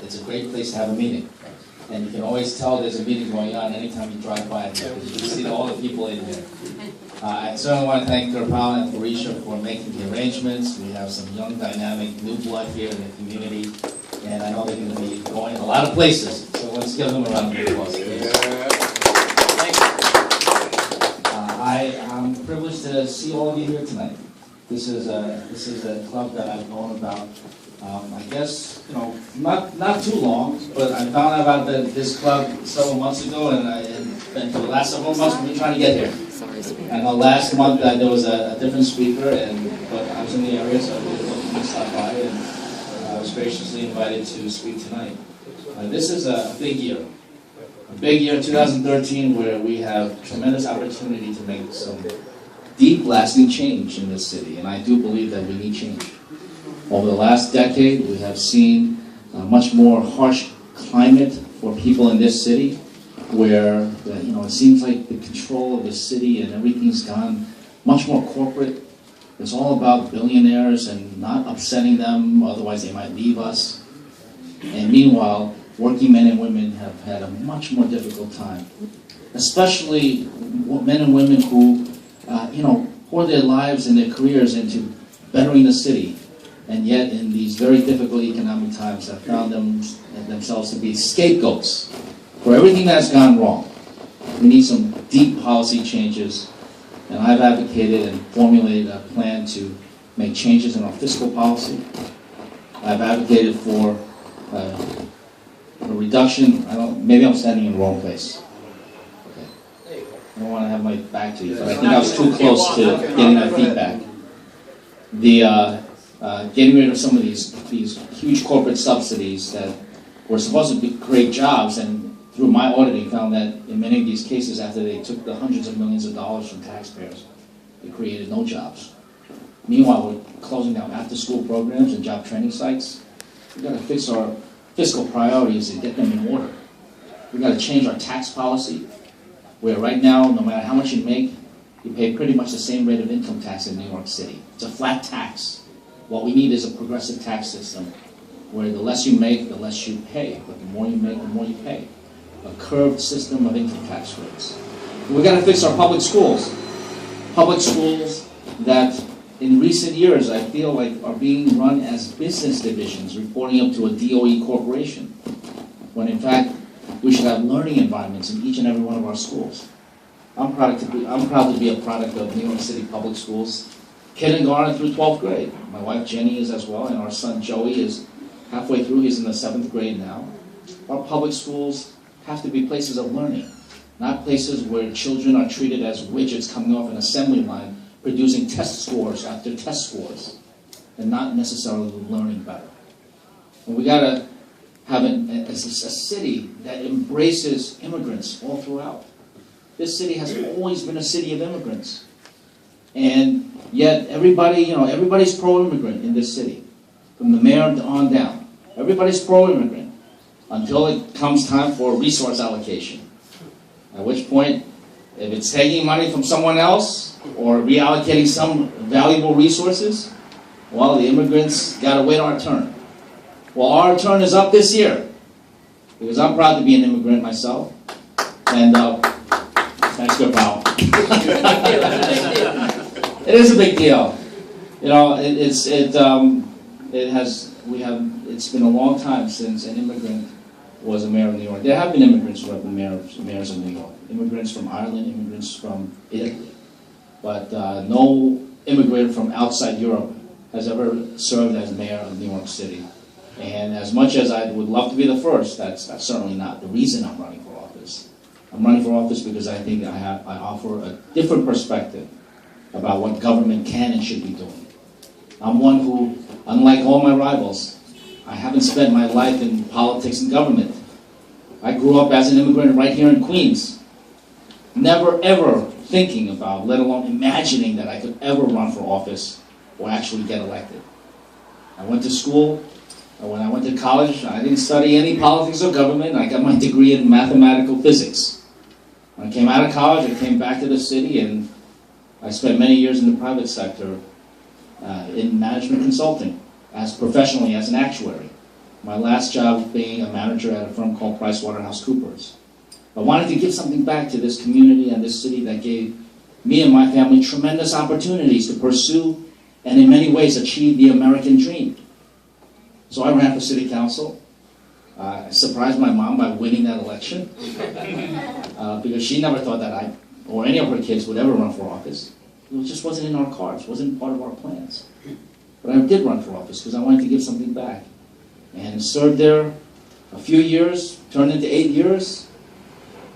It's a great place to have a meeting. And you can always tell there's a meeting going on anytime you drive by here, because you can see all the people in here. I certainly want to thank Gurpal and Felicia for making the arrangements. We have some young, dynamic, new blood here in the community, and I know they're going to be going a lot of places. So let's give them a round of applause, please. I'm privileged to see all of you here tonight. This is a club that I've known about. I guess, not too long, but I found out about this club several months ago, and for the last several months we've been trying to get here. And the last month there was a different speaker, but I was in the area, so I was looking to stop by, and I was graciously invited to speak tonight. This is a big year. A big year, 2013, where we have tremendous opportunity to make some deep, lasting change in this city, and I do believe that we need change. Over the last decade, we have seen a much more harsh climate for people in this city, where it seems like the control of the city and everything's gone much more corporate. It's all about billionaires and not upsetting them, otherwise they might leave us. And meanwhile, working men and women have had a much more difficult time, especially men and women who, pour their lives and their careers into bettering the city. And yet, in these very difficult economic times, have found themselves to be scapegoats for everything that's gone wrong. We need some deep policy changes, and I've advocated and formulated a plan to make changes in our fiscal policy. I've advocated for a reduction. Maybe I'm standing in the wrong place. Okay. I don't want to have my back to you, but I think I was too close to getting that feedback. Getting rid of some of these huge corporate subsidies that were supposed to create jobs, and through my auditing found that in many of these cases, after they took the hundreds of millions of dollars from taxpayers, they created no jobs. Meanwhile, we're closing down after-school programs and job training sites. We've got to fix our fiscal priorities and get them in order. We've got to change our tax policy, where right now, no matter how much you make, you pay pretty much the same rate of income tax in New York City. It's a flat tax. What we need is a progressive tax system where the less you make, the less you pay. But the more you make, the more you pay. A curved system of income tax rates. We've got to fix our public schools. Public schools that in recent years I feel like are being run as business divisions reporting up to a DOE corporation. When in fact, we should have learning environments in each and every one of our schools. I'm proud to be a product of New York City public schools. Kindergarten through 12th grade. My wife Jenny is as well, and our son Joey is halfway through. He's in the 7th grade now. Our public schools have to be places of learning, not places where children are treated as widgets coming off an assembly line, producing test scores after test scores, and not necessarily learning better. And we got to have a city that embraces immigrants all throughout. This city has always been a city of immigrants. And yet everybody's pro-immigrant in this city, from the mayor on down. Everybody's pro-immigrant until it comes time for resource allocation. At which point, if it's taking money from someone else or reallocating some valuable resources, well, the immigrants got to wait our turn. Well, our turn is up this year, because I'm proud to be an immigrant myself. And thanks, Gurpal. It is a big deal. It's been a long time since an immigrant was a mayor of New York. There have been immigrants who have been mayors of New York. Immigrants from Ireland, immigrants from Italy. But no immigrant from outside Europe has ever served as mayor of New York City. And as much as I would love to be the first, that's certainly not the reason I'm running for office. I'm running for office because I think I offer a different perspective about what government can and should be doing. I'm one who, unlike all my rivals, I haven't spent my life in politics and government. I grew up as an immigrant right here in Queens, never ever thinking about, let alone imagining that I could ever run for office or actually get elected. I went to school, and when I went to college, I didn't study any politics or government. I got my degree in mathematical physics. When I came out of college, I came back to the city, and I spent many years in the private sector in management consulting, professionally as an actuary. My last job being a manager at a firm called PricewaterhouseCoopers. I wanted to give something back to this community and this city that gave me and my family tremendous opportunities to pursue and in many ways achieve the American dream. So I ran for city council. I surprised my mom by winning that election because she never thought that I or any of her kids would ever run for office. It just wasn't in our cards, wasn't part of our plans. But I did run for office because I wanted to give something back. And served there a few years, turned into 8 years.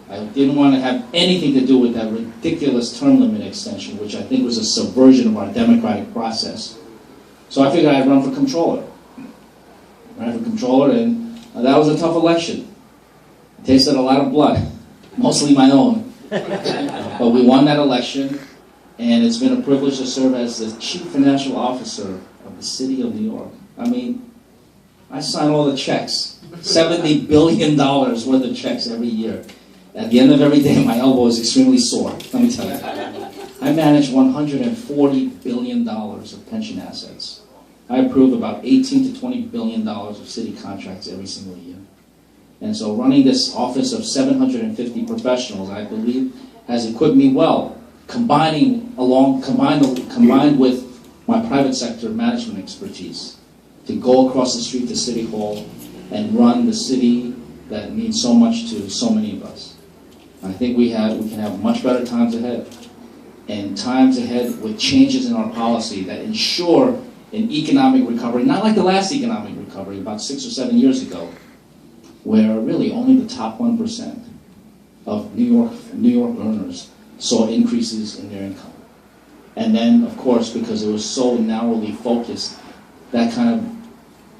I didn't want to have anything to do with that ridiculous term limit extension, which I think was a subversion of our democratic process. So I figured I'd run for Comptroller. Ran for Comptroller, and that was a tough election. It tasted a lot of blood, mostly my own. But we won that election, and it's been a privilege to serve as the Chief Financial Officer of the City of New York. I mean, I sign all the checks, $70 billion worth of checks every year. At the end of every day, my elbow is extremely sore, let me tell you. I manage $140 billion of pension assets. I approve about $18 to $20 billion of city contracts every single year. And so running this office of 750 professionals, I believe, has equipped me well, combined with my private sector management expertise, to go across the street to City Hall and run the city that means so much to so many of us. I think we can have much better times ahead, and times ahead with changes in our policy that ensure an economic recovery, not like the last economic recovery about 6 or 7 years ago, where really only the top 1% of New York earners saw increases in their income. And then, of course, because it was so narrowly focused, that kind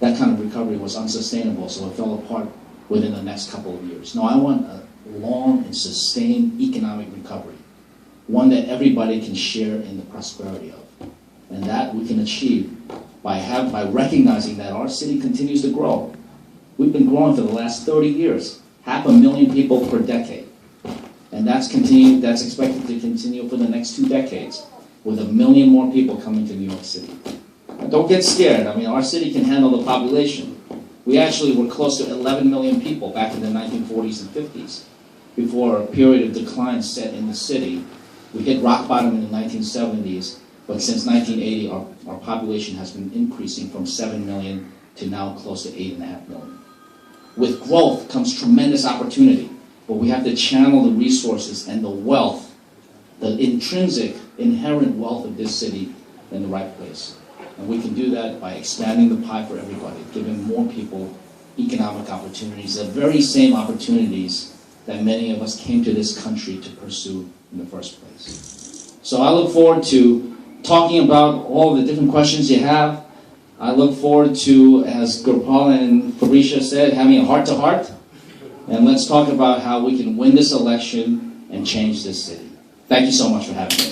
of recovery was unsustainable, so it fell apart within the next couple of years. No, I want a long and sustained economic recovery, one that everybody can share in the prosperity of. And that we can achieve by recognizing that our city continues to grow. We've been growing for the last 30 years, 500,000 people per decade. And that's expected to continue for the next 2 decades, with 1 million more people coming to New York City. Now, don't get scared. I mean, our city can handle the population. We actually were close to 11 million people back in the 1940s and 50s, before a period of decline set in the city. We hit rock bottom in the 1970s, but since 1980, our population has been increasing from 7 million to now close to 8.5 million. With growth comes tremendous opportunity, but we have to channel the resources and the wealth, the intrinsic, inherent wealth of this city in the right place. And we can do that by expanding the pie for everybody, giving more people economic opportunities, the very same opportunities that many of us came to this country to pursue in the first place. So I look forward to talking about all the different questions you have. I look forward to, as Gopal and Fabricia said, having a heart-to-heart. And let's talk about how we can win this election and change this city. Thank you so much for having me.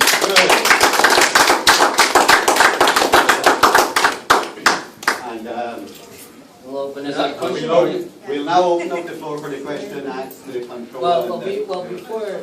We'll open this up. We'll now open up the floor for the question and answer to the controller. Well, before